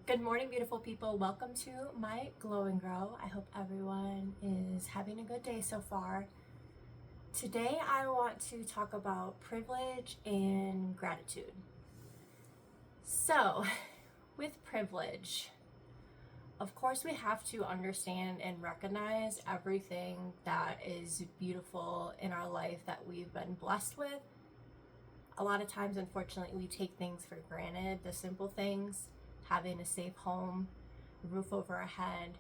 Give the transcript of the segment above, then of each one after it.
Good morning, beautiful people. Welcome to my Glow and Grow. I hope everyone is having a good day so far. Today, I want to talk about privilege and gratitude. So, with privilege, of course, we have to understand and recognize everything that is beautiful in our life that we've been blessed with. A lot of times, unfortunately, we take things for granted, the simple things, having a safe home, a roof over our head.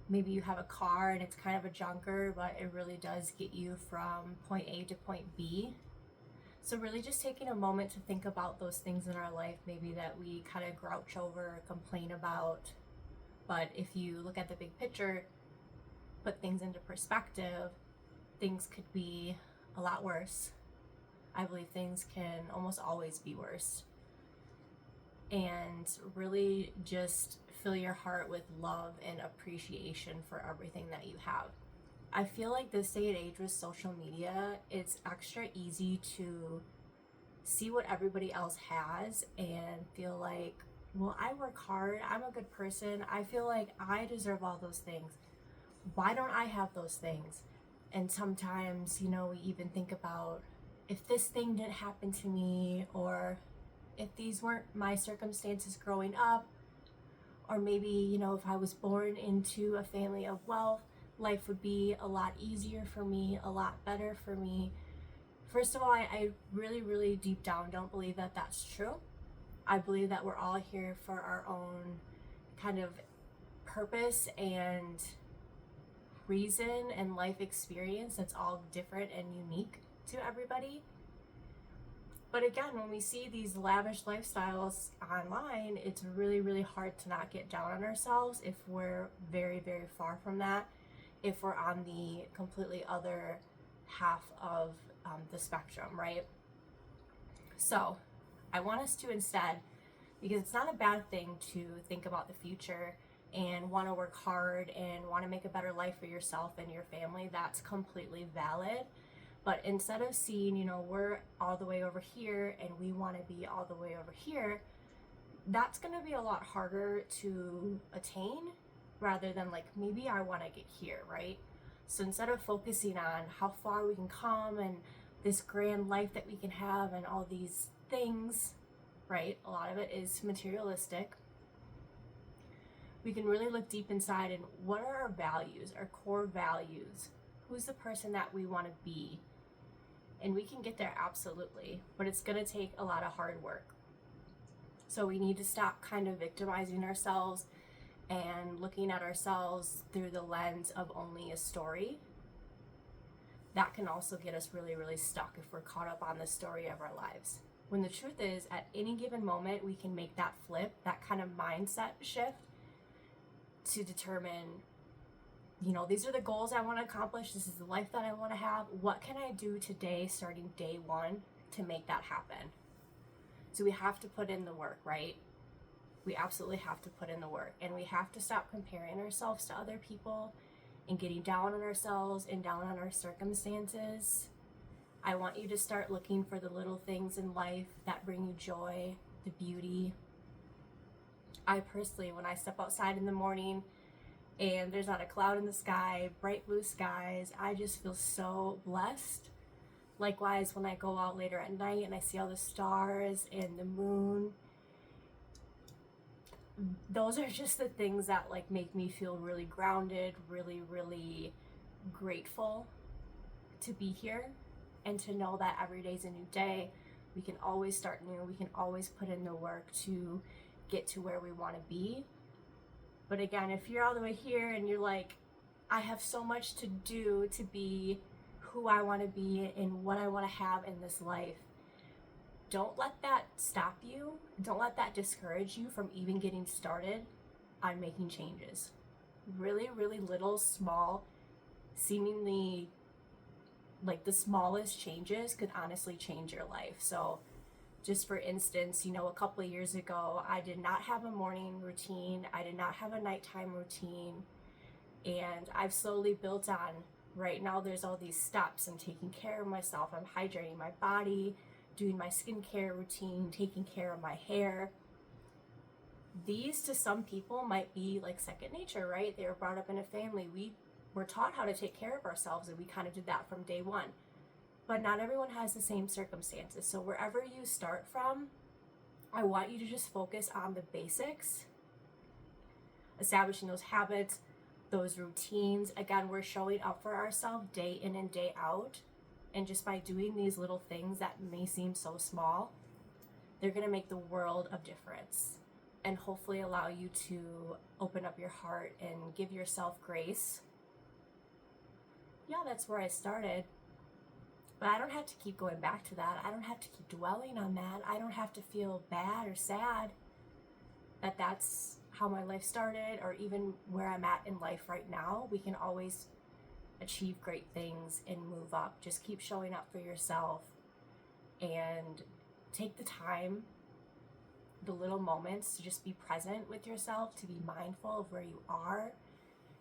Maybe you have a car and it's kind of a junker, but it really does get you from point A to point B. So really just taking a moment to think about those things in our life, maybe that we kind of grouch over or complain about. But if you look at the big picture, put things into perspective, things could be a lot worse. I believe things can almost always be worse. And really just fill your heart with love and appreciation for everything that you have. I feel like this day and age with social media, it's extra easy to see what everybody else has and feel like, well, I work hard, I'm a good person, I feel like I deserve all those things. Why don't I have those things? And sometimes, we even think about, if this thing didn't happen to me, or if these weren't my circumstances growing up, or maybe, if I was born into a family of wealth, life would be a lot easier for me, a lot better for me. First of all, I really, really deep down don't believe that that's true. I believe that we're all here for our own kind of purpose and reason and life experience that's all different and unique to everybody. But again, when we see these lavish lifestyles online, it's really, really hard to not get down on ourselves if we're very, very far from that, if we're on the completely other half of the spectrum, right? So I want us to instead, because it's not a bad thing to think about the future and want to work hard and want to make a better life for yourself and your family, that's completely valid. But instead of seeing, we're all the way over here and we want to be all the way over here, that's going to be a lot harder to attain rather than like, maybe I want to get here, right? So instead of focusing on how far we can come and this grand life that we can have and all these things, right? A lot of it is materialistic. We can really look deep inside and what are our values, our core values? Who's the person that we want to be? And we can get there, absolutely, but it's going to take a lot of hard work. So we need to stop kind of victimizing ourselves and looking at ourselves through the lens of only a story. That can also get us really, really stuck if we're caught up on the story of our lives. When the truth is, at any given moment, we can make that flip, that kind of mindset shift to determine, these are the goals I want to accomplish. This is the life that I want to have. What can I do today, starting day one, to make that happen? So we have to put in the work, right? We absolutely have to put in the work. And we have to stop comparing ourselves to other people and getting down on ourselves and down on our circumstances. I want you to start looking for the little things in life that bring you joy, the beauty. I personally, when I step outside in the morning, and there's not a cloud in the sky, bright blue skies, I just feel so blessed. Likewise, when I go out later at night and I see all the stars and the moon, those are just the things that like make me feel really grounded, really, really grateful to be here and to know that every day is a new day. We can always start new. We can always put in the work to get to where we want to be. But again, if you're all the way here and you're like, I have so much to do to be who I want to be and what I want to have in this life, don't let that stop you. Don't let that discourage you from even getting started on making changes. Really, really little, small, seemingly like the smallest changes could honestly change your life. So just for instance, a couple of years ago, I did not have a morning routine. I did not have a nighttime routine. And I've slowly built on. Right now, there's all these steps. I'm taking care of myself. I'm hydrating my body, doing my skincare routine, taking care of my hair. These to some people might be like second nature, right? They were brought up in a family. We were taught how to take care of ourselves, and we kind of did that from day one. But not everyone has the same circumstances. So wherever you start from, I want you to just focus on the basics, establishing those habits, those routines. Again, we're showing up for ourselves day in and day out. And just by doing these little things that may seem so small, they're going to make the world of difference and hopefully allow you to open up your heart and give yourself grace. Yeah, that's where I started. But I don't have to keep going back to that. I don't have to keep dwelling on that. I don't have to feel bad or sad that that's how my life started, or even where I'm at in life right now. We can always achieve great things and move up. Just keep showing up for yourself and take the time, the little moments, to just be present with yourself, to be mindful of where you are,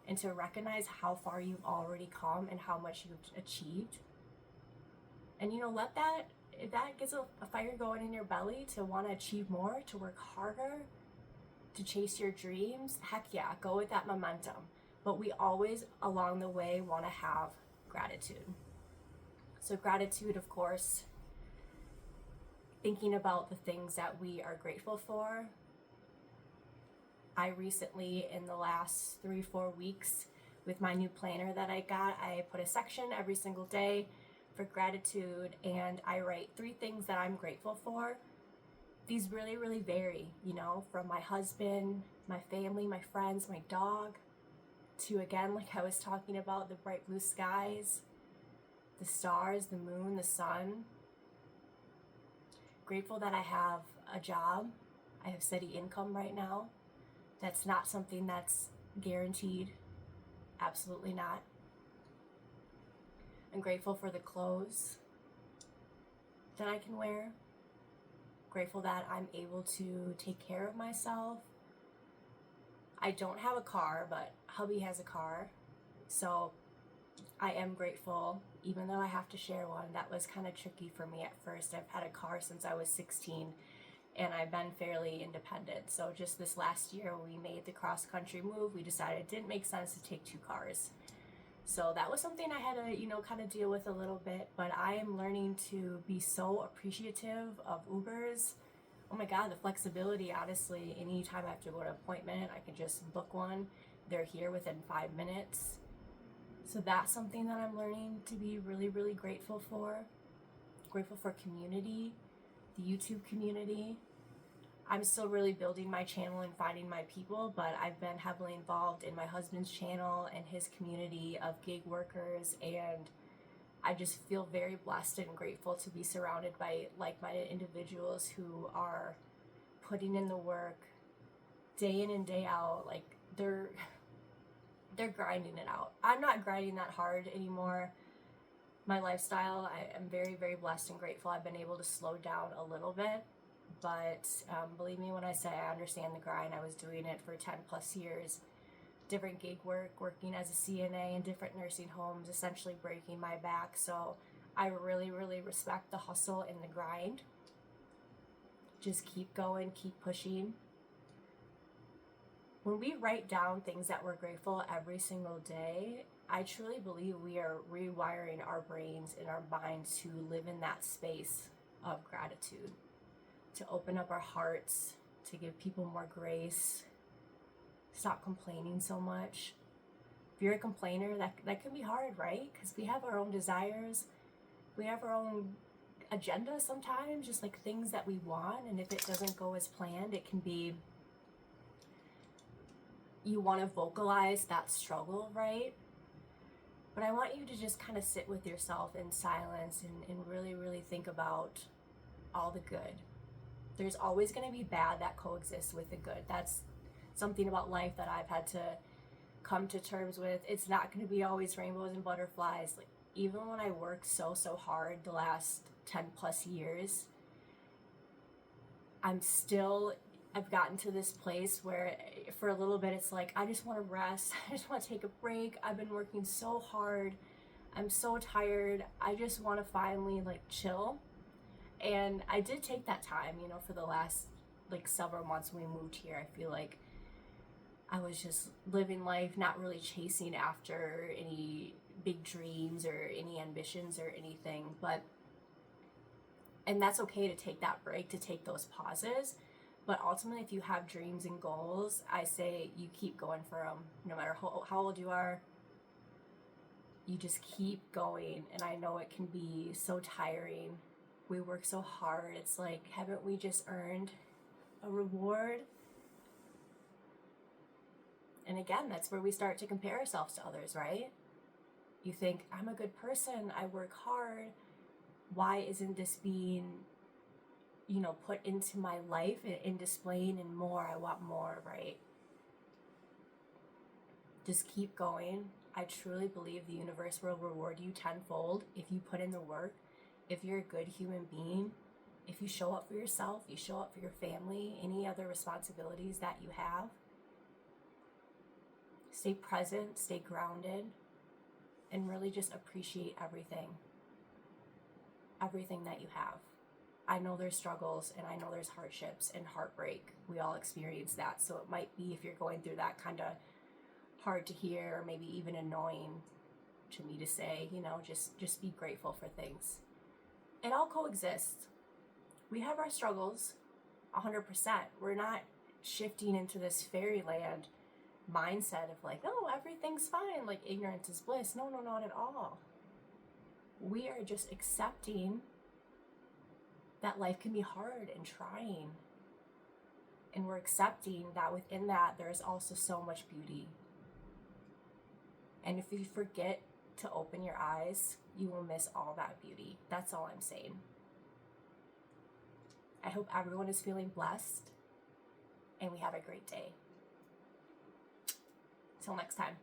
and to recognize how far you've already come and how much you've achieved. And let that, if that gets a fire going in your belly to want to achieve more, to work harder, to chase your dreams, heck yeah, go with that momentum. But we always along the way want to have gratitude. So gratitude, of course, thinking about the things that we are grateful for. I recently, in the last 3-4 weeks, with my new planner that I got, I put a section every single day for gratitude, and I write 3 things that I'm grateful for. These really, really vary, from my husband, my family, my friends, my dog, to, again, like I was talking about, the bright blue skies, the stars, the moon, the sun. Grateful that I have a job. I have steady income right now. That's not something that's guaranteed. Absolutely not. I'm grateful for the clothes that I can wear. Grateful that I'm able to take care of myself. I don't have a car, but hubby has a car. So I am grateful, even though I have to share one. That was kind of tricky for me at first. I've had a car since I was 16, and I've been fairly independent. So just this last year, when we made the cross-country move, we decided it didn't make sense to take 2 cars. So that was something I had to, kind of deal with a little bit, but I am learning to be so appreciative of Ubers. Oh my God, the flexibility, honestly. Anytime I have to go to an appointment, I can just book one. They're here within 5 minutes. So that's something that I'm learning to be really, really grateful for. Grateful for community, the YouTube community. I'm still really building my channel and finding my people, but I've been heavily involved in my husband's channel and his community of gig workers, and I just feel very blessed and grateful to be surrounded by like-minded individuals who are putting in the work day in and day out. Like they're grinding it out. I'm not grinding that hard anymore. My lifestyle, I am very, very blessed and grateful. I've been able to slow down a little bit, but believe me when I say I understand the grind. I was doing it for 10 plus years. Different gig work, working as a CNA in different nursing homes, essentially breaking my back. So I really, really respect the hustle and the grind. Just keep going, keep pushing. When we write down things that we're grateful every single day, I truly believe we are rewiring our brains and our minds to live in that space of gratitude, to open up our hearts, to give people more grace, stop complaining so much. If you're a complainer, that can be hard, right? Because we have our own desires, we have our own agenda sometimes, just like things that we want, and if it doesn't go as planned, it can be, you want to vocalize that struggle, right? But I want you to just kind of sit with yourself in silence and really, really think about all the good. There's always going to be bad that coexists with the good. That's something about life that I've had to come to terms with. It's not going to be always rainbows and butterflies. Like, even when I worked so hard the last 10 plus years, I've gotten to this place where for a little bit it's like, I just want to rest. I just want to take a break. I've been working so hard. I'm so tired. I just want to finally chill. And I did take that time, for the last like several months when we moved here, I feel like I was just living life, not really chasing after any big dreams or any ambitions or anything. And that's okay to take that break, to take those pauses. But ultimately, if you have dreams and goals, I say you keep going for them. No matter how old you are, you just keep going. And I know it can be so tiring. We work so hard. It's like, haven't we just earned a reward? And again, that's where we start to compare ourselves to others, right? You think, I'm a good person, I work hard. Why isn't this being, put into my life and displaying and more? I want more, right? Just keep going. I truly believe the universe will reward you tenfold if you put in the work, if you're a good human being, if you show up for yourself, you show up for your family, any other responsibilities that you have. Stay present, stay grounded, and really just appreciate everything that you have. I know there's struggles and I know there's hardships and heartbreak. We all experience that. So it might be, if you're going through that, kind of hard to hear or maybe even annoying to me to say, just be grateful for things. It all coexists. We have our struggles 100%. We're not shifting into this fairyland mindset of like, oh, everything's fine, like ignorance is bliss. No, not at all. We are just accepting that life can be hard and trying. And we're accepting that within that, there is also so much beauty. And if you forget to open your eyes, you will miss all that beauty. That's all I'm saying. I hope everyone is feeling blessed and we have a great day. Till next time.